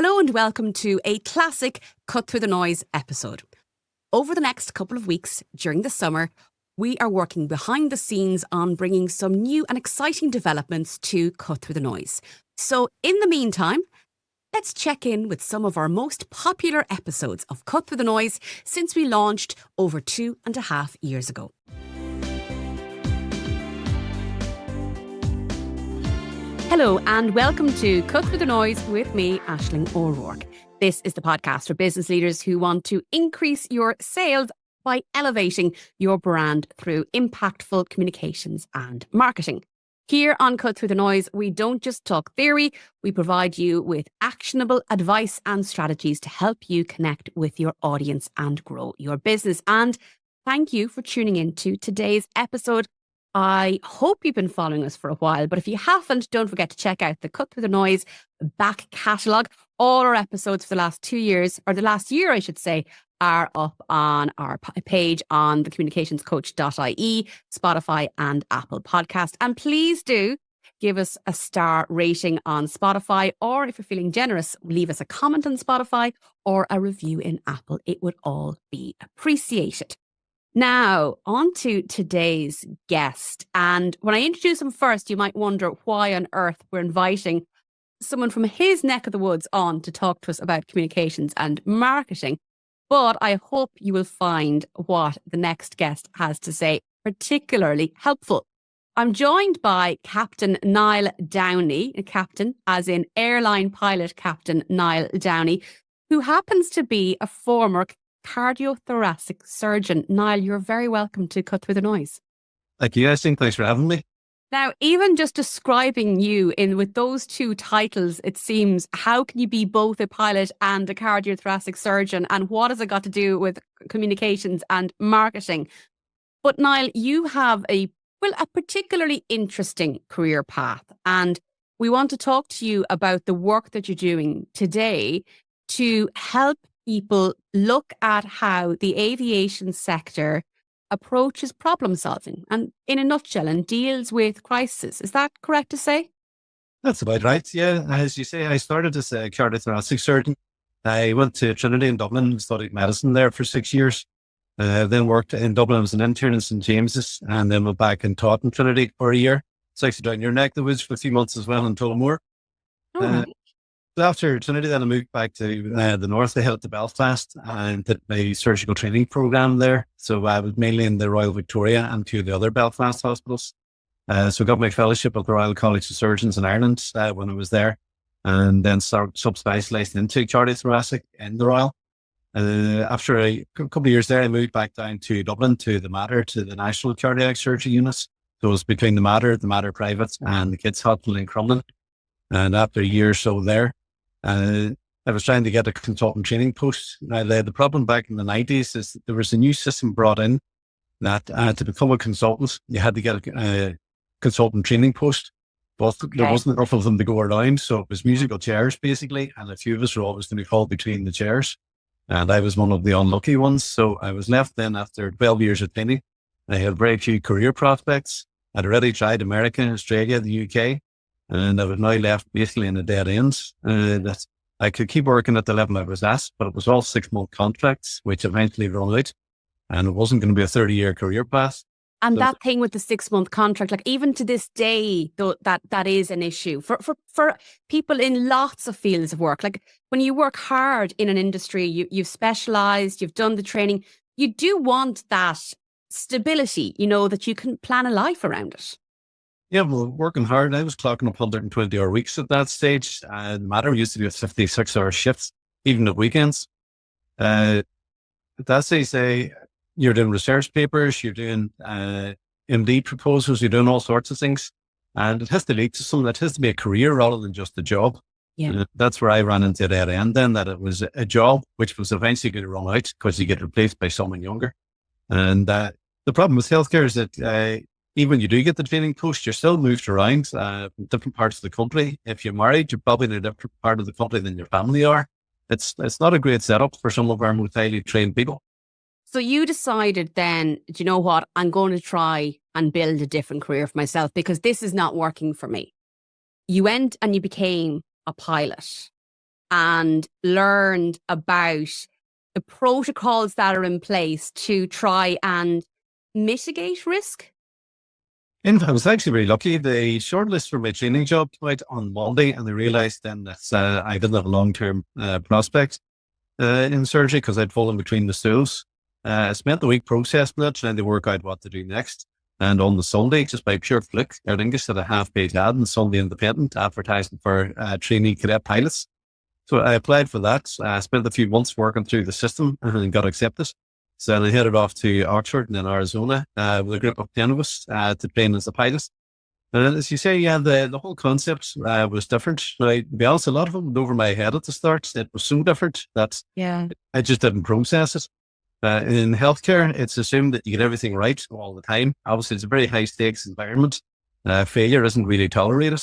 Hello and welcome to a classic Cut Through the Noise episode. Over the next couple of weeks during the summer, we are working behind the scenes on bringing some new and exciting developments to Cut Through the Noise. So in the meantime, let's check in with some of our most popular episodes of Cut Through the Noise since we launched over 2.5 years ago. Hello and welcome to Cut Through the Noise with me, Aisling O'Rourke. This is the podcast for business leaders who want to increase your sales by elevating your brand through impactful communications and marketing. Here on Cut Through the Noise, we don't just talk theory, we provide you with actionable advice and strategies to help you connect with your audience and grow your business. And thank you for tuning in to today's episode. I hope you've been following us for a while, but if you haven't, don't forget to check out the Cut Through the Noise back catalogue. All our episodes for the last 2 years, or the last year, I should say, are up on our page on thecommunicationscoach.ie, Spotify and Apple Podcast. And please do give us a star rating on Spotify, or if you're feeling generous, leave us a comment on Spotify or a review in Apple. It would all be appreciated. Now, on to today's guest. And when I introduce him first, you might wonder why on earth we're inviting someone from his neck of the woods on to talk to us about communications and marketing. But I hope you will find what the next guest has to say particularly helpful. I'm joined by Captain Niall Downey, a captain as in airline pilot Captain Niall Downey, who happens to be a former cardiothoracic surgeon. Niall, you're very welcome to Cut Through the Noise. Thank you, Aisling. Thanks for having me. Now, even just describing you with those two titles, it seems, how can you be both a pilot and a cardiothoracic surgeon? And what has it got to do with communications and marketing? But Niall, you have a particularly interesting career path. And we want to talk to you about the work that you're doing today to help people look at how the aviation sector approaches problem solving and, in a nutshell, and deals with crises. Is that correct to say? That's about right. Yeah. As you say, I started as a cardiothoracic surgeon. I went to Trinity in Dublin and studied medicine there for 6 years. Then worked in Dublin as an intern in St. James's, and then went back and taught in Trinity for a year. It's actually down your neck of the woods for a few months as well in Tullamore. Right. After Trinity, then I moved back to the north. I headed to Belfast and did my surgical training program there. So I was mainly in the Royal Victoria and two of the other Belfast hospitals. So I got my fellowship at the Royal College of Surgeons in Ireland when I was there, and then sub-specialised into cardiothoracic in the Royal. After a couple of years there, I moved back down to Dublin to the Mater, to the National Cardiac Surgery Units. So it was between the Mater Private and the Kids Hospital in Crumlin. And after a year or so there, I was trying to get a consultant training post. Now, the problem back in the 90s is that there was a new system brought in that to become a consultant, you had to get a consultant training post. But there wasn't enough of them to go around. So it was musical chairs, basically. And a few of us were always going to be called between the chairs. And I was one of the unlucky ones. So I was left then after 12 years of training. I had very few career prospects. I'd already tried America, Australia, the UK. And I was now left basically in a dead end. That I could keep working at the level I was at, but it was all 6-month contracts, which eventually run out. And it wasn't going to be a 30-year career path. And so that thing with the 6-month contract, like even to this day, though, that is an issue for people in lots of fields of work. Like when you work hard in an industry, you've specialised, you've done the training, you do want that stability, that you can plan a life around it. Yeah, well, working hard. I was clocking up 120-hour weeks at that stage. Matter used to do 56-hour shifts, even at weekends. At that stage, you're doing research papers, you're doing MD proposals, you're doing all sorts of things. And it has to lead to something that has to be a career rather than just a job. Yeah. That's where I ran into that end then, that it was a job, which was eventually going to run out because you get replaced by someone younger. And the problem with healthcare is that even when you do get the training post, you're still moved around from different parts of the country. If you're married, you're probably in a different part of the country than your family are. It's not a great setup for some of our most highly trained people. So you decided then, do you know what? I'm going to try and build a different career for myself because this is not working for me. You went and you became a pilot. and learned about the protocols that are in place to try and mitigate risk? I was actually very lucky. The shortlist for my training job came out on Monday, and I realised then that I didn't have a long-term prospect in surgery because I'd fallen between the stools. I spent the week processing it, trying to work out what to do next. And on the Sunday, just by pure fluke, Aer Lingus had a half-page ad in Sunday Independent advertising for trainee cadet pilots. So I applied for that. I spent a few months working through the system and got accepted. So then I headed off to Oxford and then Arizona with a group of 10 of us to train as a pilot. And as you say, yeah, the whole concept was different. Now, to be honest, a lot of it went over my head at the start. It was so different that I just didn't process it. In healthcare, it's assumed that you get everything right all the time. Obviously, it's a very high stakes environment. Failure isn't really tolerated.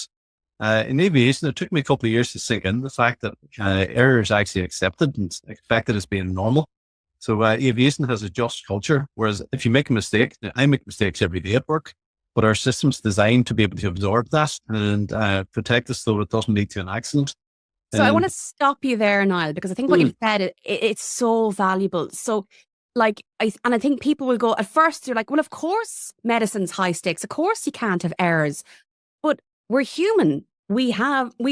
In aviation, it took me a couple of years to sink in the fact that error is actually accepted and expected as being normal. So aviation has a just culture, whereas if you make a mistake, I make mistakes every day at work, but our system's designed to be able to absorb that and protect us so it doesn't lead to an accident. So I want to stop you there, Niall, because I think what you've said, it's so valuable. So I think people will go, at first they're like, well, of course medicine's high stakes. Of course you can't have errors, but we're human. We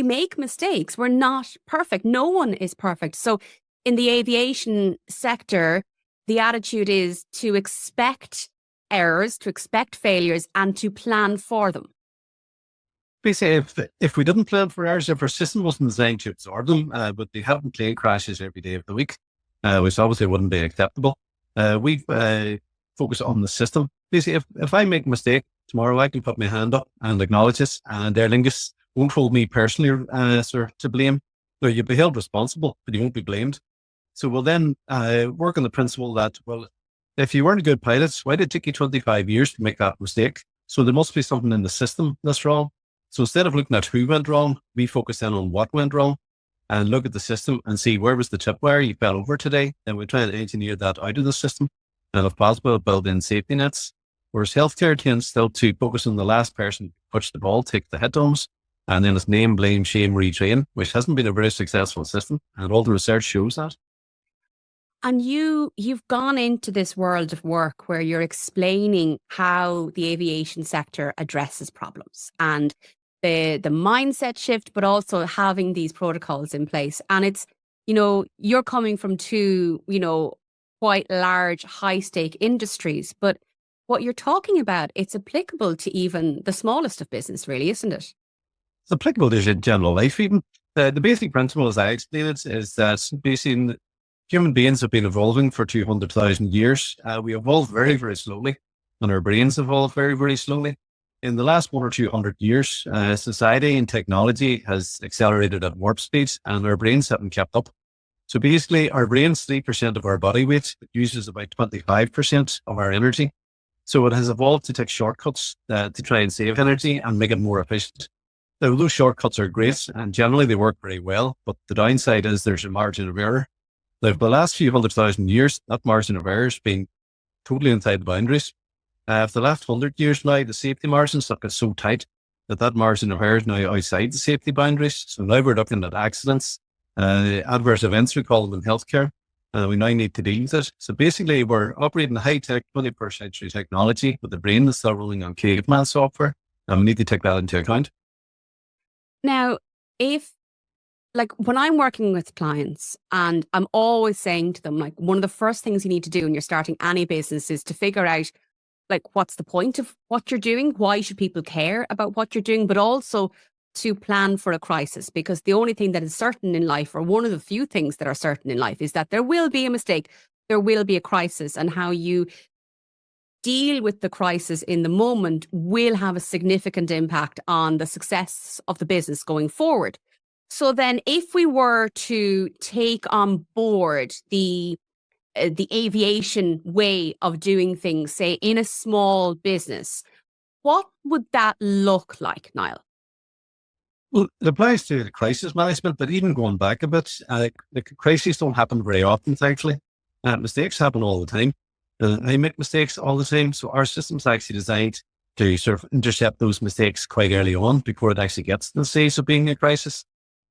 make mistakes. We're not perfect. No one is perfect. So in the aviation sector, the attitude is to expect errors, to expect failures, and to plan for them. Basically, if we didn't plan for errors, if our system wasn't designed to absorb them, but they happen plane crashes every day of the week, which obviously wouldn't be acceptable. We focus on the system. Basically, if I make a mistake tomorrow, I can put my hand up and acknowledge it, and Aer Lingus won't hold me personally to blame. So you'll be held responsible, but you won't be blamed. So we'll then work on the principle that, well, if you weren't a good pilot, why did it take you 25 years to make that mistake? So there must be something in the system that's wrong. So instead of looking at who went wrong, we focus in on what went wrong and look at the system and see where was the tip wire you fell over today. Then we try and engineer that out of the system and if possible, build in safety nets. Whereas healthcare tends still to focus on the last person who punched the ball, take the hit homes, and then it's name, blame, shame, retrain, which hasn't been a very successful system. And all the research shows that. And you've gone into this world of work where you're explaining how the aviation sector addresses problems and the mindset shift, but also having these protocols in place. And it's, you're coming from two, quite large, high stake industries, but what you're talking about, it's applicable to even the smallest of business, really, isn't it? It's applicable to general life even. The basic principle, as I explain it, is that basically human beings have been evolving for 200,000 years. We evolved very, very slowly, and our brains evolved very, very slowly. In the last 100 or 200 years, society and technology has accelerated at warp speed, and our brains haven't kept up. So basically, our brain's 3% of our body weight, but uses about 25% of our energy. So it has evolved to take shortcuts to try and save energy and make it more efficient. Now, those shortcuts are great, and generally they work very well, but the downside is there's a margin of error. Now, for the last few 100,000 years, that margin of error has been totally inside the boundaries. For the last 100 years now, the safety margins have got so tight that margin of error is now outside the safety boundaries. So now we're looking at accidents, adverse events, we call them in healthcare, and we now need to deal with it. So basically, we're operating high-tech 21st century technology with the brain that's still running on caveman software, and we need to take that into account. Now, when I'm working with clients and I'm always saying to them, one of the first things you need to do when you're starting any business is to figure out, what's the point of what you're doing? Why should people care about what you're doing? But also to plan for a crisis, because the only thing that is certain in life, or one of the few things that are certain in life, is that there will be a mistake, there will be a crisis, and how you deal with the crisis in the moment will have a significant impact on the success of the business going forward. So then if we were to take on board the aviation way of doing things, say in a small business, what would that look like, Niall? Well, it applies to the crisis management, but even going back a bit, the crises don't happen very often, thankfully. Mistakes happen all the time. I make mistakes all the time. So our system's actually designed to sort of intercept those mistakes quite early on before it actually gets to the stage of being a crisis.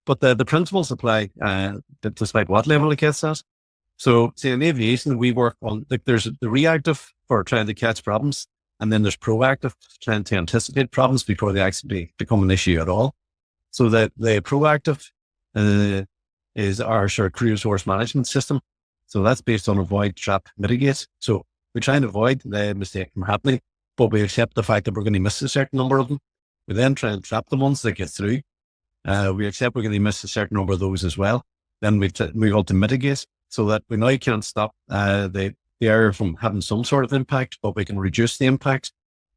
But the principles apply despite what level it gets at. So, say in aviation, we work on, like, there's the reactive for trying to catch problems, and then there's proactive, trying to anticipate problems before they actually become an issue at all. So that the proactive is our sort of crew resource management system. So that's based on avoid, trap, mitigate. So we try and avoid the mistake from happening, but we accept the fact that we're going to miss a certain number of them. We then try and trap the ones that get through. We accept we're going to miss a certain number of those as well. Then we move on to mitigate, so that we now can't stop the error from having some sort of impact, but we can reduce the impact.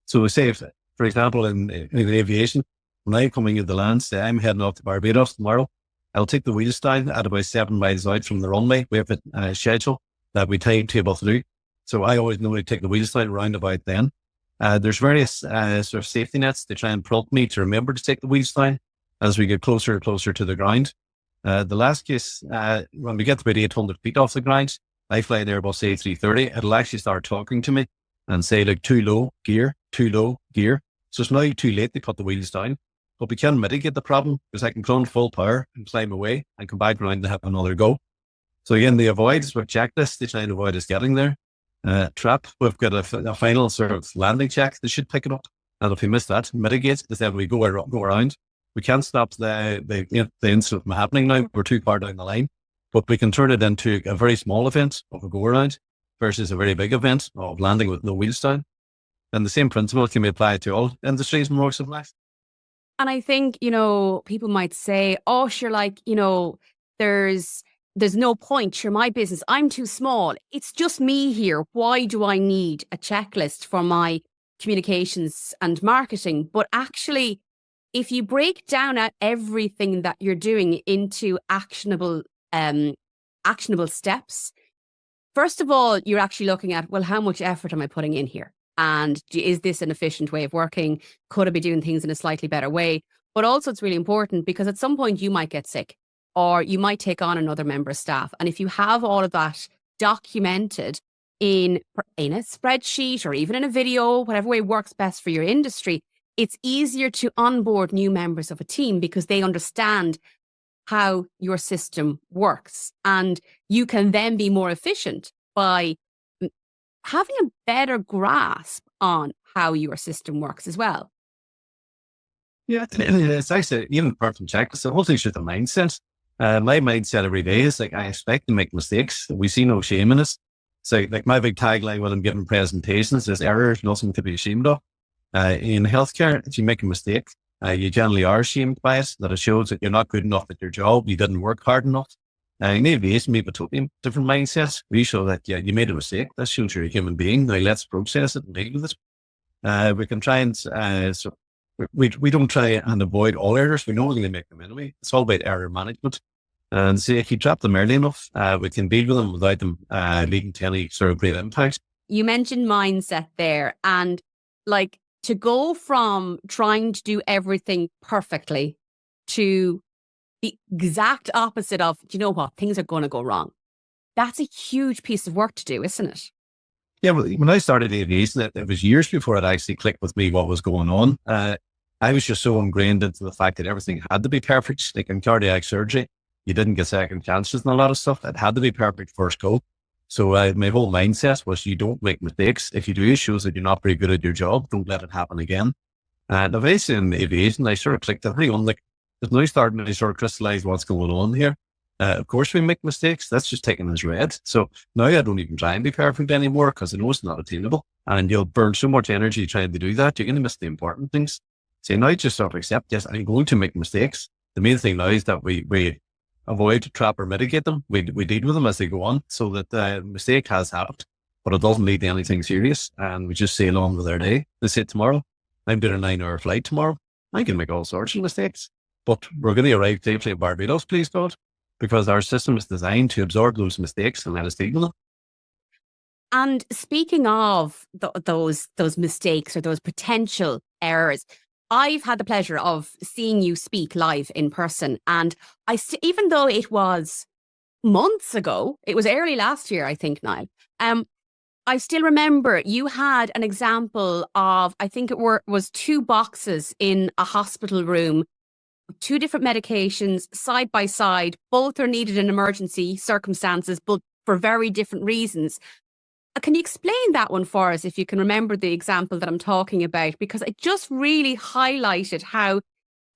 So we say, if, for example, in aviation, when I'm coming into the land, say I'm heading off to Barbados tomorrow, I'll take the wheels down at about 7 miles out from the runway. We have a schedule that we timetable through. So I always know to take the wheels down round about then. There's various sort of safety nets to try and prompt me to remember to take the wheels down as we get closer and closer to the ground. The last case, when we get to about 800 feet off the ground, I fly an Airbus A330, it'll actually start talking to me and say, like, too low gear. So it's now too late to cut the wheels down, but we can mitigate the problem because I can clone full power and climb away and come back around and have another go. So again, the avoid is with checklist to try and avoid us getting there. Trap, we've got a final sort of landing check that should pick it up. And if we miss that, mitigate, instead we go around. We can't stop the incident from happening now. We're too far down the line, but we can turn it into a very small event of a go around versus a very big event of landing with no wheels down. And the same principle can be applied to all industries and walks of life. And I think, people might say, oh, sure, like, there's no point. Sure, my business, I'm too small. It's just me here. Why do I need a checklist for my communications and marketing? But actually, if you break down at everything that you're doing into actionable steps, first of all, you're actually looking at, well, how much effort am I putting in here? And is this an efficient way of working? Could I be doing things in a slightly better way? But also it's really important because at some point you might get sick or you might take on another member of staff. And if you have all of that documented in a spreadsheet or even in a video, whatever way works best for your industry, it's easier to onboard new members of a team because they understand how your system works. And you can then be more efficient by having a better grasp on how your system works as well. Yeah, it's actually, even apart from checklist, the whole thing's just a mindset. My mindset every day is like, I expect to make mistakes. We see no shame in it. So like my big tagline when I'm giving presentations is error, nothing to be ashamed of. In healthcare, if you make a mistake, you generally are ashamed by it, that it shows that you're not good enough at your job, you didn't work hard enough. In aviation, we have a totally different mindset. We show that, yeah, you made a mistake. That shows you're a human being. Now let's process it and deal with it. We can try and, we don't try and avoid all errors. We know we're going to make them anyway. It's all about error management. And see, if you trap them early enough, we can deal with them without them leading to any sort of great impact. You mentioned mindset there, and like to go from trying to do everything perfectly to the exact opposite of, do you know what, things are going to go wrong. That's a huge piece of work to do, isn't it? Yeah, well, when I started aviation, it was years before it actually clicked with me what was going on. I was just so ingrained into the fact that everything had to be perfect. Like in cardiac surgery, you didn't get second chances and a lot of stuff. It had to be perfect first go. So my whole mindset was you don't make mistakes. If you do, it shows that you're not very good at your job. Don't let it happen again. And eventually in aviation, I sort of clicked everyone. Like, it's now starting to sort of crystallize what's going on here. Of course, we make mistakes. That's just taken as read. So now I don't even try and be perfect anymore because I know it's not attainable. And you'll burn so much energy trying to do that. You're going to miss the important things. So now just sort of accept, yes, I'm going to make mistakes. The main thing now is that we avoid, trap or mitigate them. We deal with them as they go on so that the mistake has happened, but it doesn't lead to anything serious. And we just sail on with our day. Let's say tomorrow, I'm doing a 9-hour flight tomorrow. I can make all sorts of mistakes, but we're going to arrive safely at Barbados, please God, because our system is designed to absorb those mistakes and let us deal with them. And speaking of those mistakes or those potential errors, I've had the pleasure of seeing you speak live in person. And even though it was months ago, it was early last year, I think, Niall, I still remember you had an example of, I think it was 2 boxes in a hospital room two different medications side by side. Both are needed in emergency circumstances, but for very different reasons. Can you explain that one for us, if you can remember the example that I'm talking about? Because it just really highlighted how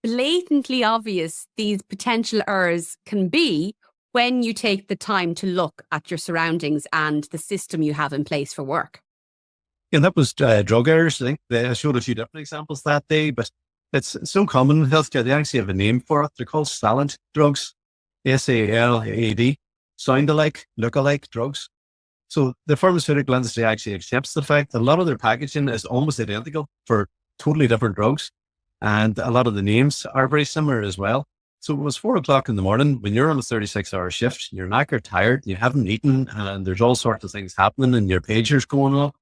blatantly obvious these potential errors can be when you take the time to look at your surroundings and the system you have in place for work. Yeah, that was drug errors. I think I showed a few different examples that day, but it's so common in healthcare. They actually have a name for it. They're called SALAD drugs, SALAD, sound alike, look alike drugs. So the pharmaceutical industry actually accepts the fact that a lot of their packaging is almost identical for totally different drugs. And a lot of the names are very similar as well. So it was 4 o'clock in the morning when you're on a 36-hour shift, you're knackered, tired, you haven't eaten, and there's all sorts of things happening and your pager's going off.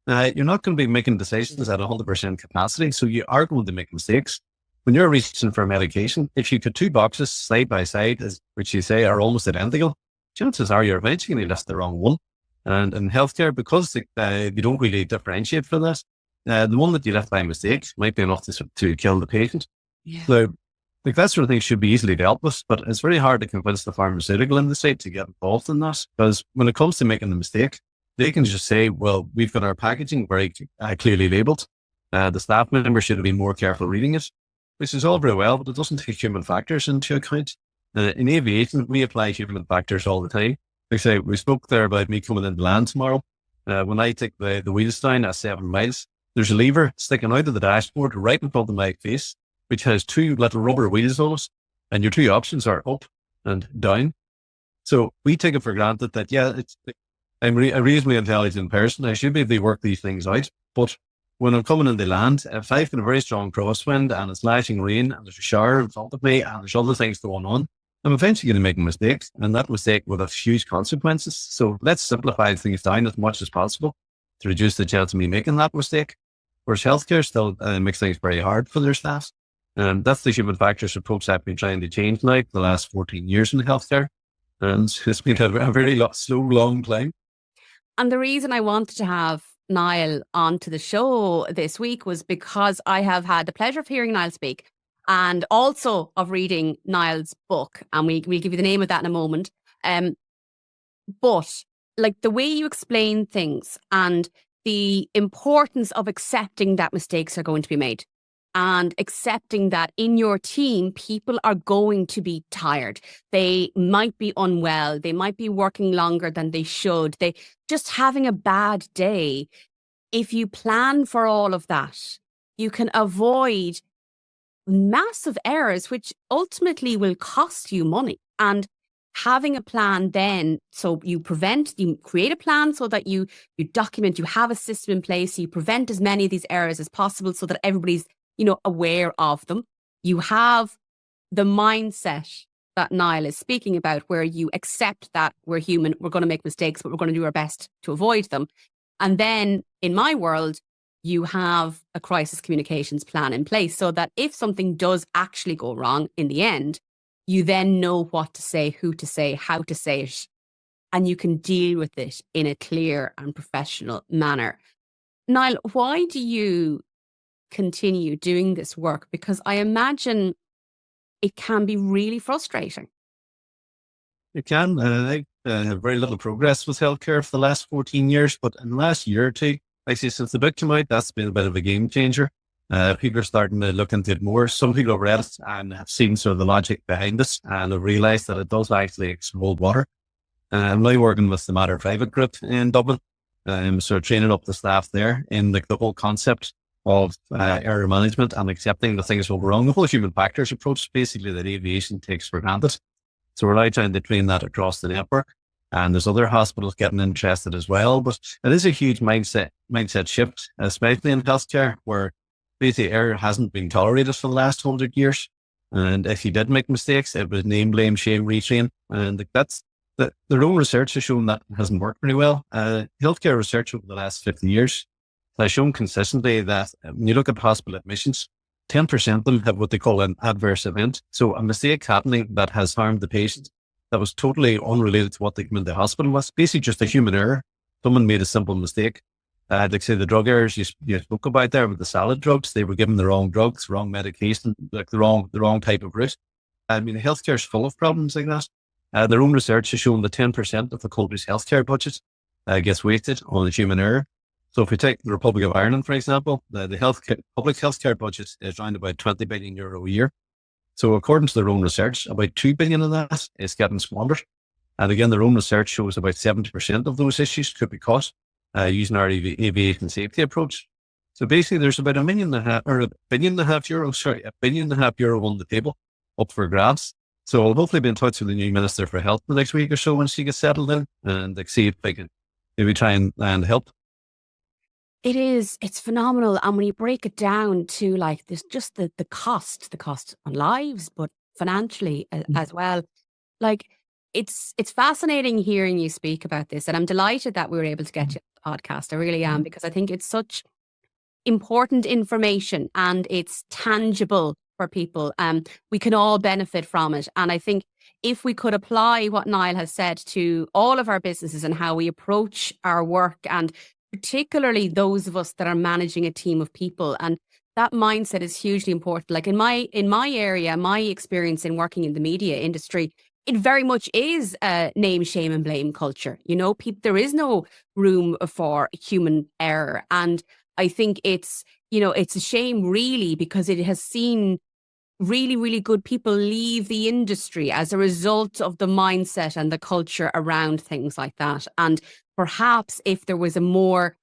You're not going to be making decisions at 100% capacity. So you are going to make mistakes. When you're reaching for medication, if you put two boxes side by side, which you say are almost identical, chances are you're eventually going to list the wrong one. And in healthcare, because you don't really differentiate for this, the one that you left by mistake might be enough to kill the patient. Yeah. So that sort of thing should be easily dealt with, but it's very hard to convince the pharmaceutical industry to get involved in that, because when it comes to making the mistake, they can just say, well, we've got our packaging very clearly labeled. The staff member should have been more careful reading it, which is all very well, but it doesn't take human factors into account. In aviation, we apply human factors all the time. Like I say, we spoke there about me coming into land tomorrow. When I take the wheels down at 7 miles, there's a lever sticking out of the dashboard right in front of my face, which has two little rubber wheels on it. And your two options are up and down. So we take it for granted that, I'm a reasonably intelligent person. I should be able to work these things out. But when I'm coming into land, if I've got a very strong crosswind and it's lashing rain and there's a shower in front of me and there's other things going on, I'm eventually going to make mistakes, and that mistake will have huge consequences. So let's simplify things down as much as possible to reduce the chance of me making that mistake. Whereas healthcare still makes things very hard for their staff. And that's the human factors approach I've been trying to change now the last 14 years in healthcare. And it's been a very slow, long climb. And the reason I wanted to have Niall onto the show this week was because I have had the pleasure of hearing Niall speak, and also of reading Niall's book. And we'll give you the name of that in a moment. But like the way you explain things and the importance of accepting that mistakes are going to be made, and accepting that in your team, people are going to be tired. They might be unwell. They might be working longer than they should. They just having a bad day. If you plan for all of that, you can avoid massive errors, which ultimately will cost you money. And having a plan then, so you create a plan so that you document, you have a system in place, so you prevent as many of these errors as possible so that everybody's, aware of them. You have the mindset that Niall is speaking about, where you accept that we're human, we're going to make mistakes, but we're going to do our best to avoid them. And then in my world, you have a crisis communications plan in place so that if something does actually go wrong in the end, you then know what to say, who to say, how to say it, and you can deal with it in a clear and professional manner. Niall, why do you continue doing this work? Because I imagine it can be really frustrating. It can. I have very little progress with healthcare for the last 14 years, but in the last year or two, actually since the book came out, that's been a bit of a game changer. People are starting to look into it more. Some people have read it and have seen sort of the logic behind it and have realised that it does actually explode water. I'm now working with the Matter Private Group in Dublin. So training up the staff there in the whole concept of error management and accepting the things will go wrong. The whole human factors approach, basically, that aviation takes for granted. So we're now trying to train that across the network. And there's other hospitals getting interested as well. But it is a huge mindset shift, especially in healthcare, where basically error hasn't been tolerated for the last 100 years. And if you did make mistakes, it was name, blame, shame, retrain. And that's their own research has shown that hasn't worked very well. Healthcare research over the last 50 years has shown consistently that when you look at hospital admissions, 10% of them have what they call an adverse event. So a mistake happening that has harmed the patient that was totally unrelated to what they came into the hospital with, basically just a human error. Someone made a simple mistake Like say the drug errors you spoke about there with the salad drugs, they were given the wrong drugs, wrong medication, like the wrong type of route. I mean, healthcare is full of problems like that. Their own research has shown that 10% of the country's healthcare budget gets wasted on the human error. So if we take the Republic of Ireland, for example, the public healthcare budget is around about €20 billion a year. So according to their own research, about 2 billion of that is getting squandered. And again, their own research shows about 70% of those issues could be caught using our aviation safety approach. So basically there's about €1.5 billion on the table up for grabs. So I'll hopefully be in touch with the new Minister for Health the next week or so when she gets settled in and see if I can maybe try and help. It's phenomenal. And when you break it down to like this, just the cost on lives, but financially as well, like it's fascinating hearing you speak about this. And I'm delighted that we were able to get you on the podcast. I really am, because I think it's such important information and it's tangible for people. We can all benefit from it. And I think if we could apply what Niall has said to all of our businesses and how we approach our work, and particularly those of us that are managing a team of people, and that mindset is hugely important. Like in my area, my experience in working in the media industry, it very much is a name, shame and blame culture. You know, there is no room for human error. And I think it's a shame really, because it has seen really, really good people leave the industry as a result of the mindset and the culture around things like that. And perhaps if there was a more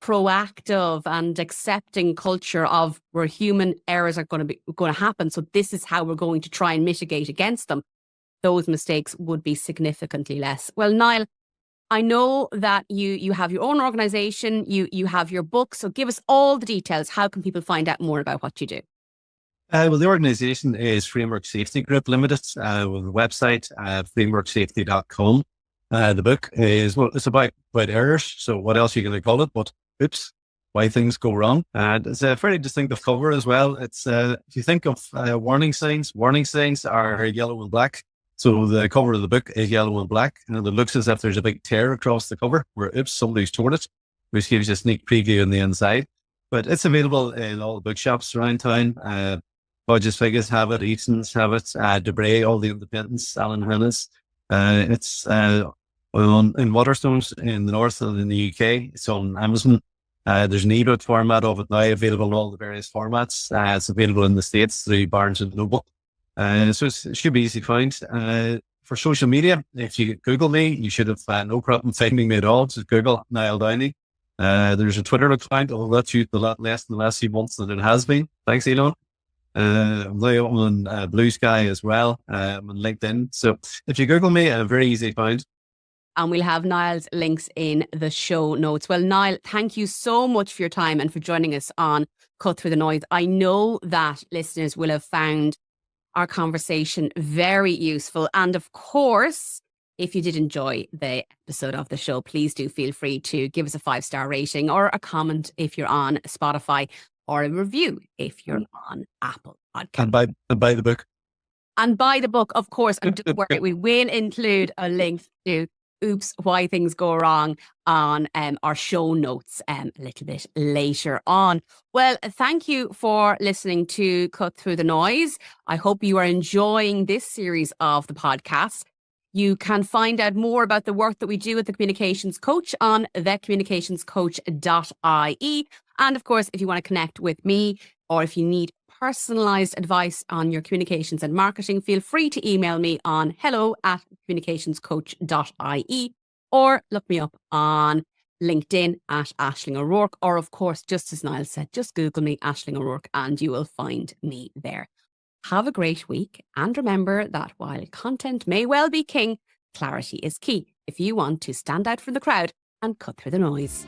proactive and accepting culture of where human errors are going to happen, so this is how we're going to try and mitigate against them, those mistakes would be significantly less. Well, Niall, I know that you have your own organization, you have your book, so give us all the details. How can people find out more about what you do? Well, the organization is Framework Safety Group Limited, with the website, frameworksafety.com. The book is, well, it's about errors. So what else are you going to call it? But oops, why things go wrong. And it's a very distinctive cover as well. It's, if you think of warning signs are yellow and black. So the cover of the book is yellow and black, and it looks as if there's a big tear across the cover where, oops, somebody's torn it, which gives you a sneak preview on the inside. But it's available in all the bookshops around town. Budget Figures have it, Easton's have it, Debray, all the independents, Alan Hennis. It's in Waterstones in the north and in the UK. It's on Amazon. There's an ebook format of it now available in all the various formats. It's available in the States through Barnes and Noble. So it should be easy to find. For social media, if you Google me, you should have no problem finding me at all. Just Google Niall Downey. There's a Twitter account, although that's used a lot less in the last few months than it has been. Thanks, Elon. I'm on Blue Sky as well. I'm on LinkedIn. So if you Google me, I'm very easy to find. And we'll have Niall's links in the show notes. Well, Niall, thank you so much for your time and for joining us on Cut Through the Noise. I know that listeners will have found our conversation very useful. And of course, if you did enjoy the episode of the show, please do feel free to give us a 5-star rating or a comment if you're on Spotify, or a review if you're on Apple Podcasts. And buy the book. And buy the book, of course. And don't worry, we will include a link to Oops, Why Things Go Wrong on our show notes a little bit later on. Well, thank you for listening to Cut Through the Noise. I hope you are enjoying this series of the podcast. You can find out more about the work that we do at The Communications Coach on thecommunicationscoach.ie. And of course, if you want to connect with me, or if you need personalized advice on your communications and marketing, feel free to email me on hello@communicationscoach.ie, or look me up on LinkedIn at Aisling O'Rourke, or of course, just as Niall said, just Google me, Aisling O'Rourke, and you will find me there. Have a great week, and remember that while content may well be king, clarity is key if you want to stand out from the crowd and cut through the noise.